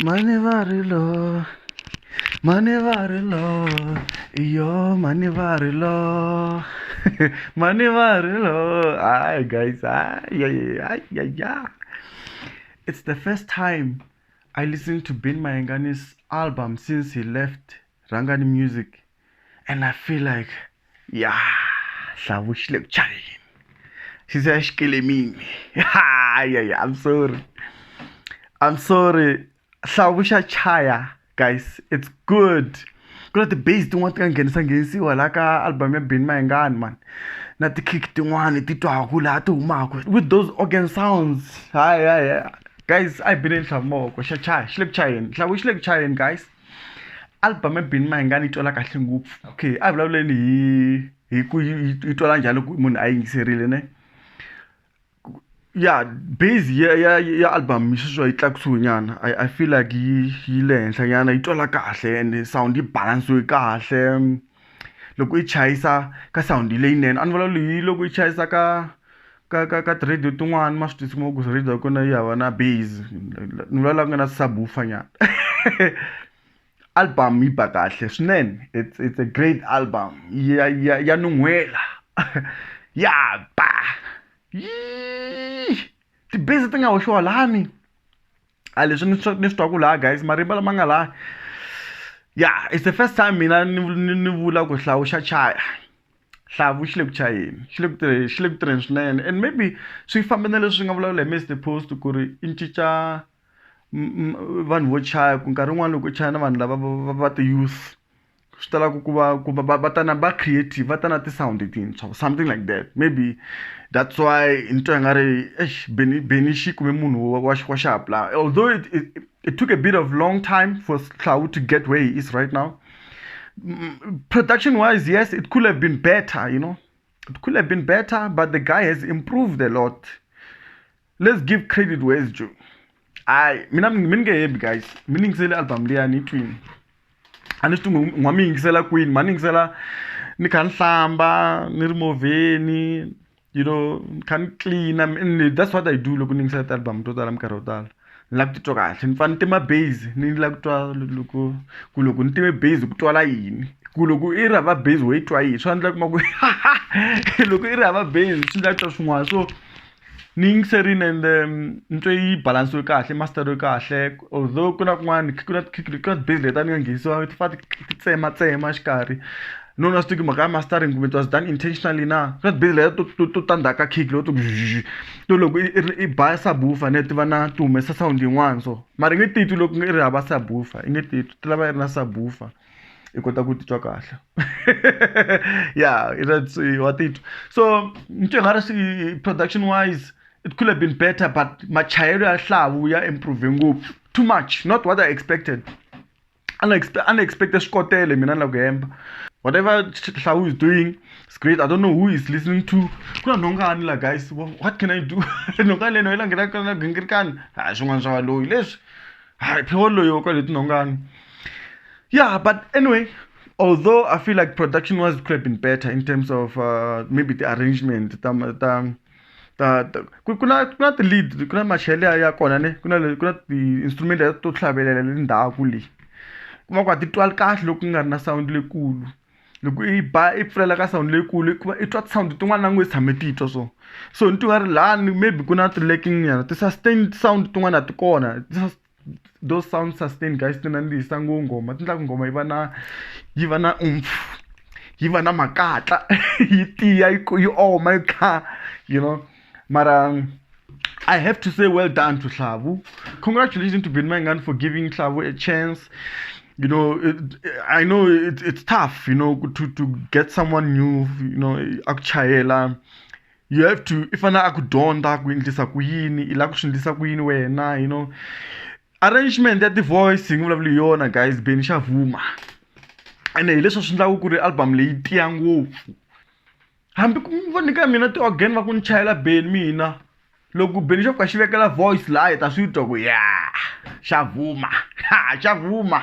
Manivarilo, Manivarilo, yo Manivarilo, Manivarilo. Hi guys, yeah. It's the first time I listened to Ben Mayangani's album since he left Rangani Music, and I feel like, yeah, Shavushlek Chai. She's killing me. Yeah, I'm sorry. I'm sorry. Shavusha Chaya, guys. It's good. Because the bass tin'wana ti nga nghenisiwa laha ka album ya Ben Mayengani man. Na ti-kick tin'wana ti twaku laha ti humaka with those organ sounds. Hi. Guys, I been in Shamoko. Xa xi le ku chayeni. Hlawu xi le ku chayeni, guys. Album ya Ben Mayengani yi twala kahle ngopfu. Okay, a vulavuleni hi ku yi twala njhani loko munhu a yingiserile ne. Yeah, bass ya album sweswo yi tlakusiwenyana. I feel like yi le henhlanyana yi twala kahle and sound yi balansiwe kahle. Loko yi chayisa ka sound leyinene a ni vulavuli loko yi chayisa ka ti-radio tin'wana ma swi tisi ku radio ya kona yi hava na bass ni vulavula ku nga na subwoofer nyana. Album yi ba kahle swinene. It's a great album. Ya nun'hwela. Ya ba. Ti-bass ti nga hoxiwa lani. A leswi ni swi twaku laha guys marimba lama nga laha. Yeah, it's the first time mina ni vula ku hlawu xa chaya. Hlavu xi le ku chayeni. Xi le ku tirheni swinene and maybe swi famba na leswi nga vulavula hi Mr Post ku ri i cinca vanhu vo chaya ku nkarhi wun'wana loko chaya na vanhu lava va ti-youth swi talaka ku va ta na va creative va ta na ti-sound tintshwa something like that. Maybe that's why ni twa nga ri Benny xi kume munhu wa xi apply. Although it took a bit of long time for Hlawu to get where he is right now. Production wise, yes, it could have been better, you know. It could have been better, but the guy has improved a lot. Let's give credit where it's due. Mina happy guys. Mina ngisele album leya ni twin. Ani swi n'wami yingisela kwini, mani yingisela ni kha ni hlamba, ni ri movheni, you know, ni kha ni clean. And that's what I do loko ni yingisela ti-album to tala minkarhi yo tala. Ni lava ku titwa kahle, ni fane ni tima bass, ni lava ku twa loko ni time bass ku twala yini. Ku loko i ri hava bass wo yi twa yini. Swi endla kuma ku loko i ri hava bass swi endla ku twa swin'wana. So ni yingiserile and ni twe yi balansiwe kahle, masteriwe kahle. Although ku na kun'wana ku na bass leta ni nga nghenisiwa ti fa ti tsema xikarhi. No swi tivi mhaka ya mastering kumbe it was done intentionally na. Ku na bass leta to ta ndzhaku ka kick loko to loko i ba subwoofer ne ti va na ti humesa sound yin'wana so. Mara i nge titwi loko i ri hava subwoofer. I nge titwi ti lava i ri na subwoofer. I kota ku titwa kahle. Yeah, that's wa titwa. So ni twa nga ri production wise it could have been better, but machayelo ya Hlavu ya improving ngopfu. Too much, not what I expected. Unexpected skotele mina la ku hemba. Whatever Hlavu is doing, it's great. I don't know who is listening to. Kuna nongani la guys. What can I do? Nongani no ila ngira kana gingirkan. Ha swin'wana swa loyi leswi. Ha pholo yo ka leti nongani. Yeah, but anyway, although I feel like production was could have been better in terms of maybe the arrangement, kuna ti-lead, kuna machele ya kona ne, kuna ti-instrument to hlavelela le ndzhaku le. Kuma ku ti twali kahle loko nga ri na sound lekulu. Loko i ba i pfulela ka sound lekulu i twa sound tin'wana na ngwe tshame ti twa so. So ni twa ri lani maybe kuna ti-lacking nyana, ti-sustained sound tin'wana ti kona. Those sound sustained guys ti nandzihisa ngoma ti endla ku ngoma yi va na yi va na makatla yi tiya yi oma yi kha, you know. But I have to say well done to Hlavu. Congratulations to Ben Mayengani for giving Hlavu a chance. You know, I know it's tough, you know, to get someone new, you know, akuchayela. You have to, if ana akudonda ku endlisa ku yini, ila ku swi endlisa ku yini wena, you know. Arrangement ya ti-voice hi vulavuli yona guys, Benny xa vuma. And hi leswi swi endlaka ku ri album leyi tiya ngopfu. Hambi ku voni ka mina ti-organ va ku ni chayela Benny mina. Loko Benny xo fika xi vekela voice laha hi ta swi twa ku ya xa vuma. Xa vuma.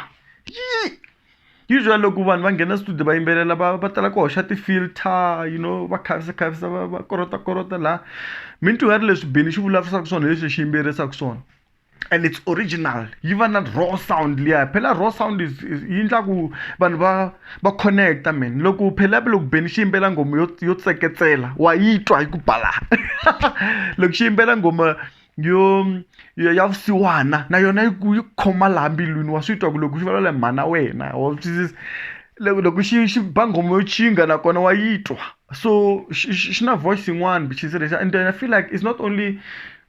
Usually loko vanhu va nghena studio va yimbelela va tala ku hoxa ti-filter, you know, va khavisa va korota laha. Mi ni twi nga ri leswi Benny xi vulavurisaka swona leswi xi yimbelerisaka swona. and it's original. Even that raw sound liya phela raw sound is yindla ku vanhu va connecta man. Loko phela loko Benny xiyimbela ngoma yo tseketsela wa yitwa hi ku bala loko xiyimbela ngoma yo ya vusiwana na yona yi khoma laha mbilwini wa swi twa ku loko xi vulavula hi mhana wena loko xi ba ngoma yo chinga nakona wa yitwa. So xi na voice yin'wana which is and then I feel like it's not only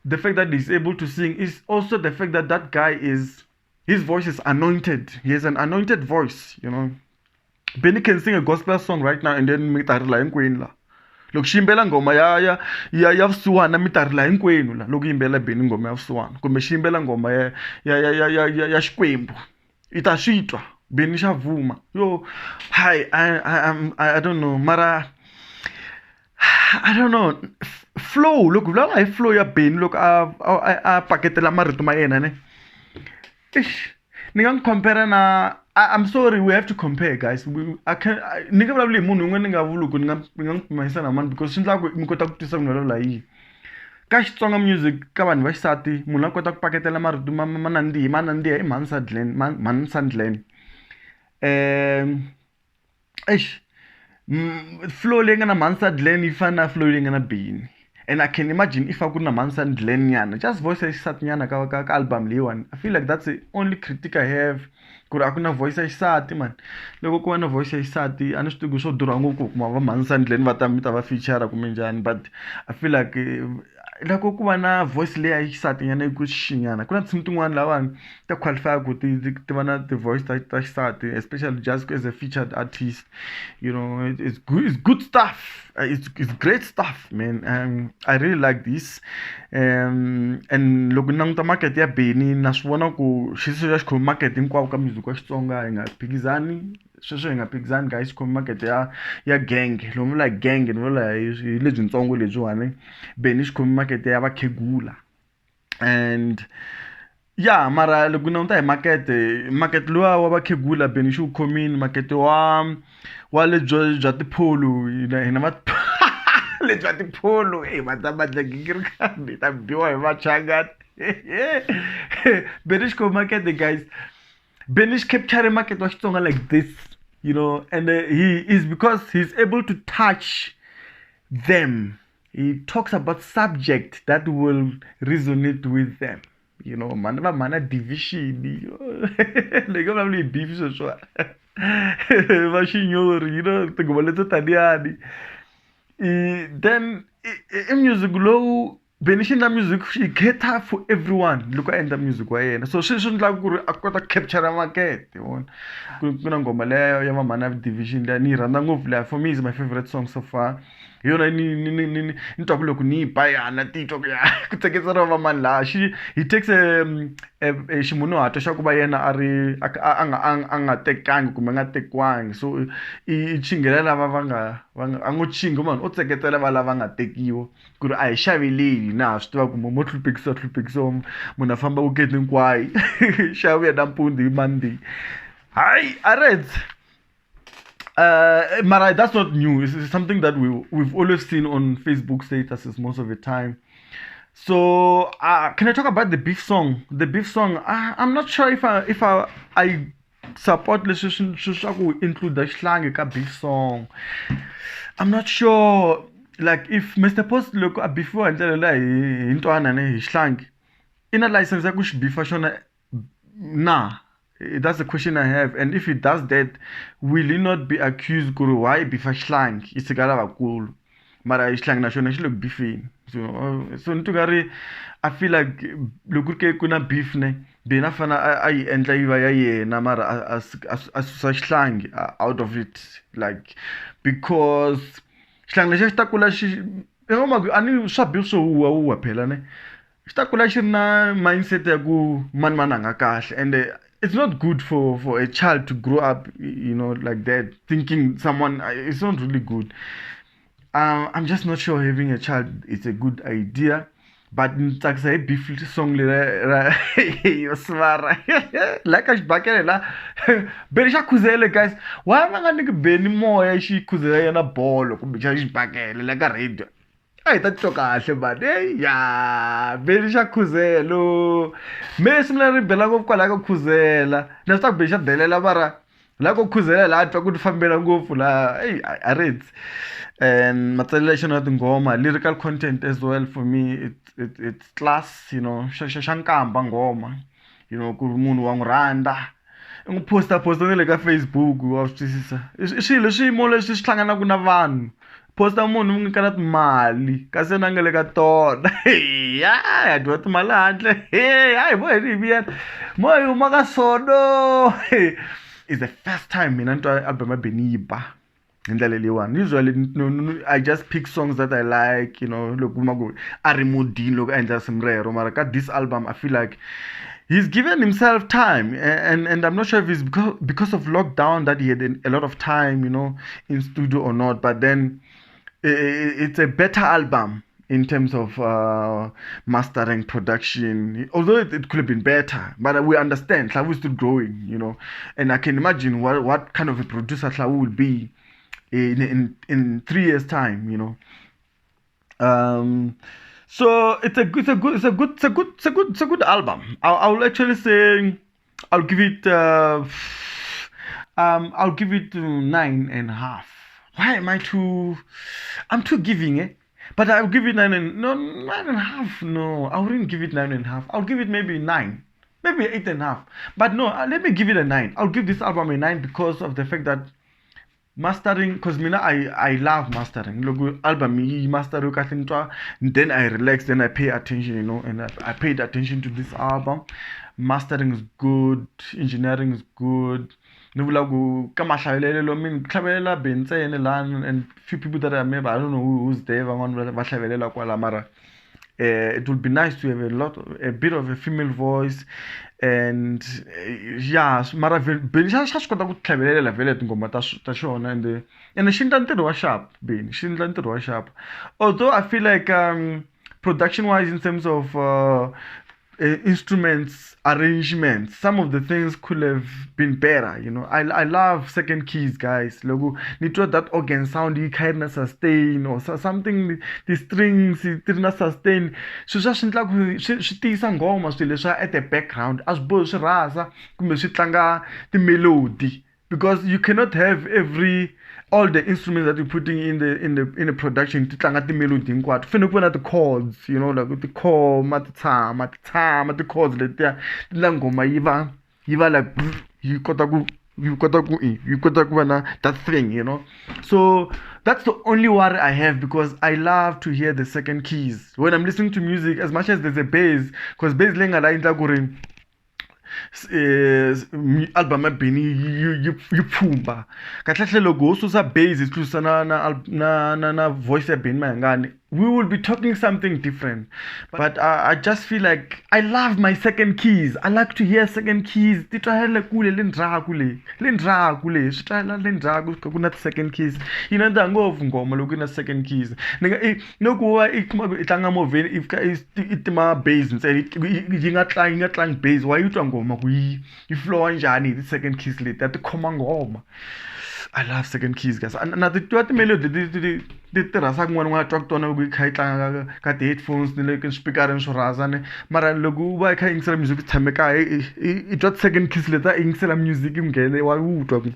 the fact that he's able to sing, is also the fact that that guy his voice is anointed. He has an anointed voice, you know. Benny can sing a gospel song right now and then mitarila hinkwenu la. Loko xiyimbela ngoma ya vusiwana mitarila hinkwenu la loko yimbela Benny ngoma ya vusiwana kumbe xiyimbela ngoma ya xikwembu i ta swi twa Benny xa vuma. Yo hi I don't know mara I don't know flow loko vulavula hi flow ya Benny loko a paketela marito ma yena ne ni nga compare na I'm sorry we have to compare guys ni nga vulavula hi munhu un'we ni nga vuli ku ni nga pimanisa na mani because swi endla ku mi kota ku tisa ku vulavula hi ka Xitsonga music ka vanhu va xisati munhu a kota ku paketela marito ma nandziha i Mansandlen flow leyi nga na Mansandlen yi fana na flow leyi nga na Benny. And I can imagine if I could na Mansandlen nyana, just voice ya xisati nyana ka album leyiwani. I feel like that's the only critic I have. Ku ri a ku na voice ya xisati man. Loko ku va na voice ya xisati a ni swi tivi swo durha ngopfu kuma va Mansandlen va ta va feature kumbe njhani, but I feel like loko ku va na voice leyi ya xisati nyana yi ku xinyana ku na tinsimu tin'wana lavani ta qualify ku ti va na ti voice ta xisati, especially just as a featured artist. You know, it's good stuff. It's great stuff, man. I really like this. And loko ni languta market ya Benny na swi vona ku xi ya xikhomi market hinkwawo ka music wa Xitsonga hi nga phikizani sweswo hi nga phikizani guys, xikhomi market ya gang lomu vula gang ni vula hi lebyintsongo lebyiwani. Benny xikhomi market ya vakhegula and yeah mara loko ni languta hi market luwa wa vakhegula Benny xi wu khomini. Market wa lebyo bya tipholo hina va lebyi bya tipholo matamatlekikirikani ta biwa hi vachangani Benny xikhomi market guys. Benny capture market wa Xitsonga like this, you know, and he is because he's able to touch them. He talks about subject that will resonate with them. You know, mana division like probably beef so vaxinyori, you know, tingoma leto taniani. Then in music low Benny xi endla music xi cater for everyone loko a endla music wa yena, so swi endlaka ku ri a kota capture market. You know, ku na ngoma leyo ya Mamana Division leya ni rhandza ngopfu leya, for me is my favorite song so far. Yona ni twa ku loko ni yi bayana titwa ku ya ku tseketsela va mani laha he takes ximunhuhatwa xa ku va yena a nga tekangi kumbe nga tekiwangi, so i chingelela lava va nga a ngo chinga mani o tseketsela va lava nga tekiwa ku ri a hi xaveleli na ha swi tiva ku mo hlupekisa munhu a famba wuketi hinkwayo xa vuya nampundzu hi Monday. Hayi arets mara that's not new. It's something that we've always seen on Facebook statuses most of the time. So can I talk about the beef song? The beef song, I'm not sure if I support leswi include the slang ka beef song. I'm not sure like if Mr. Post look before andlela hi ntwana ne hi slang ina license ya ku xi beefa xona na. That's the question I have, and if he does that, will he not be accused ku ri why beefa slang isikala vakulu mara slang na xona xi le ku beefeni? So ni tugari I feel like loko ke ku na beef ne Benny fana a yi endla yi va ya yena mara a susa xihlangi out of it, like because xihlangi lexi xi ta kula xi ani swa beef swo huwa phela ne xi ta kula xi ri na mindset ya ku mani a nga kahle, and it's not good for a child to grow up, you know, like that, thinking someone. It's not really good. I'm just not sure having a child is a good idea. But it's a beef song like a bakela Benny kuzele guys. Why am I gonna Benny more she kuzele na ball kumbe xa xibakele like a radio? Hayi ta titwa kahle man. Hey ya, Benny xa khuzelo. Me simla ri bela ngopfu kwala ka khuzela. Na swa ku Benny xa delela mara la ko khuzela la twa ku ti fambela ngopfu la. Hey, I read. And matsalelexo na tinghoma, lyrical content as well for me, it's class, you know, xa nkamba nghoma, you know, ku ri munhu wa n'wi rhandza i n'wi posta na le ka Facebook wa swi twisisa i swilo swiyimo leswi swi hlanganaka na vanhu posta munhu mi nyika na timali kasi na nga le ka tona ya dyiwa timali handle hayi vo hi viyani mo hi huma ka sono it's the first time mina ni twa album ya Benny yi ba hi ndlela leyiwani. Usually I just pick songs that I like, you know, loko kuma ku a ri modini loko a endla sim rero mara ka this album I feel like he's given himself time, and I'm not sure if it's because of lockdown that he had a lot of time, you know, in studio or not. But then it's a better album in terms of mastering, production. Although it could have been better, but we understand Hlavu is still growing, you know, and I can imagine what kind of a producer Hlavu will be in 3 years' time, you know. So it's a good album. I'll actually say I'll give it 9.5. Why am I too? I'm too giving, eh? But I'll give it 9.5. No, I wouldn't give it 9.5. I'll give it maybe 9, maybe 8.5. But no, let me give it a 9. I'll give this album a 9 because of the fact that mastering, because I love mastering. Logo album master then I relax, then I pay attention, you know, and I paid attention to this album. Mastering is good, engineering is good. And few people that I remember, I don't know who's there, it would be nice to have a bit of a female voice, and yeah, mara Benny xa swi kota ku tlhavelela vhele tinghoma ta xona, and xi endla ntirho wa sharp. Benny xi endla ntirho wa sharp, although I feel like production wise in terms of instruments arrangements, some of the things could have been better, you know. I love second keys, guys. Logo nitwa that organ sound yi kha na sustain or something, the strings ti na sustain, so swa swi endla ku swi tiyisa nghoma swilo leswa at the background as boho swi rasa kumbe swi tlanga ti melody, because you cannot have all the instruments that you're putting in the production ti tlanga ti melody hinkwato. Fanele ku va na ti chords, you know, like ti khoma ti tshama ti chords letiya ti la nghoma yi va like yi kota ku va na that thing, you know. So that's the only worry I have, because I love to hear the second keys when I'm listening to music, as much as there's a bass, because bass leyi nga la endla ku ri album ya Benny yi pfhumba kahle loko ho susa bass hi tlusa na voice ya Benny Mayengani, we will be talking something different. But I just feel like I love my second keys. I like to hear second keys. Ti twahela kule le ndzhaku le swi twahela le ndzhaku ku na second keys, yi nandza ngopfu nghoma loko yi na second keys. Loko va i kuma i tlanga movheni i tima bass ntsena yi nga tlangi bass, wa yi twa nghoma ku yi flowa njhani hi ti second keys leti a ti khoma nghoma. I love second keys, guys. Na ti twa timelody ti tirhasa kun'wana n'wana twa ku tona loko yi kha yi tlanga ka ti-headphones ni le ka swipikareni swo rhasa ni, mara loko u va i kha yingisela music u tshame kaya i twa ti-second keys leti a yingisela music yi nghene wa wu twa ku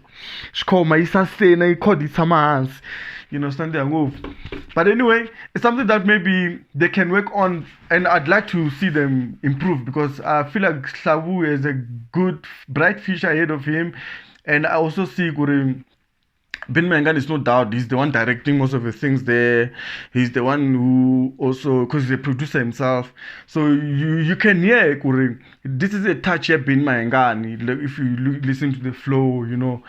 xikhoma yi sasena yi chord yi tshama hansi, you know, swi nandziha ngopfu. But anyway, it's something that maybe they can work on, and I'd like to see them improve, because I feel like Hlavu has a good bright future ahead of him. And I also see Benny Mayengani is no doubt, he's the one directing most of the things there. He's the one who also, because he's a producer himself, so you can hear this is a touch here Benny Mayengani, if you listen to the flow, you know.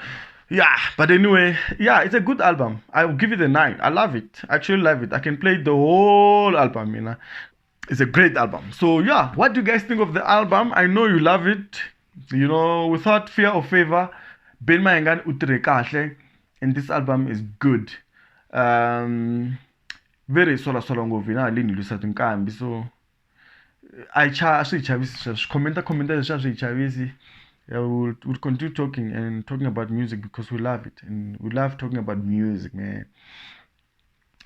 Yeah, but anyway, yeah, it's a good album. I'll give it a 9. I love it. I actually love it. I can play the whole album, you know. It's a great album. So yeah, what do you guys think of the album? I know you love it, you know, without fear or favor. Benny Mayengani utre kahle, and this album is good. Very sola ngopfu na le ni lusa tinkambi, so swi chavisi commenta swi chavisi. We'll continue talking about music because we love it, and we love talking about music, man.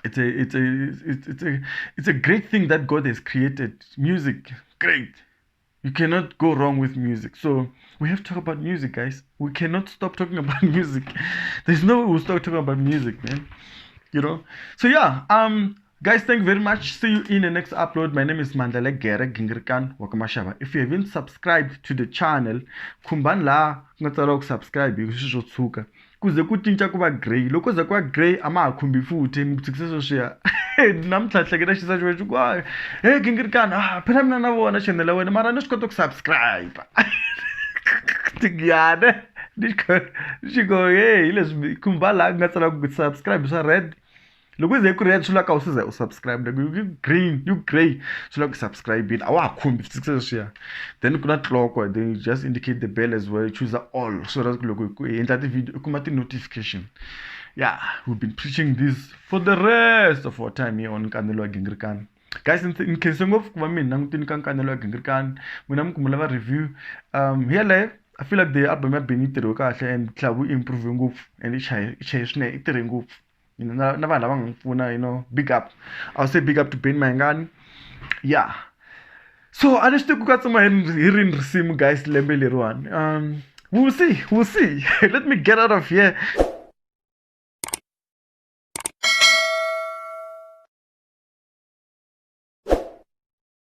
it's a great thing that God has created. Music, great. You cannot go wrong with music. So we have to talk about music, guys. We cannot stop talking about music. There's no way we'll stop talking about music, man. You know. So yeah, guys, thank you very much. See you in the next upload. My name is Mandla Gere Gingrikan Wakamashaba. If you haven't subscribed to the channel, kumban la ngatsala subscribe yusizotsuka. Kuze kutintsha kuba grey. Loko za kuba grey ama akhumbi futhi ngikuthikise share. Namhlanje ke nashisa jwe kwa hey Gingrikan phela mina nabona channel wena mara nisikoto subscribe. Tigiyane. Nishiko hey lesbi kumbala ngatsala subscribe sa red. Loko ize ku-red sulaka usize usubscribe green you grey sulaka subscribe it awakhumbi success share then kuna clock then you just indicate the bell as well, you choose all so that loko enter the video kuma notification. Yeah, we've been preaching this for the rest of our time here on Nkandelo Gingrikan. Guys, in case of mina ngutini ka Nkandelo Gingrikan mina mkumulava review here live. I feel like the album has been itero kahle and klabu improve ngopfu and ichayishne itere ngopfu. You know, big up. I'll say big up to Ben Mangani. Yeah. So I just took some hearing sim guys lembe one. We'll see. Let me get out of here.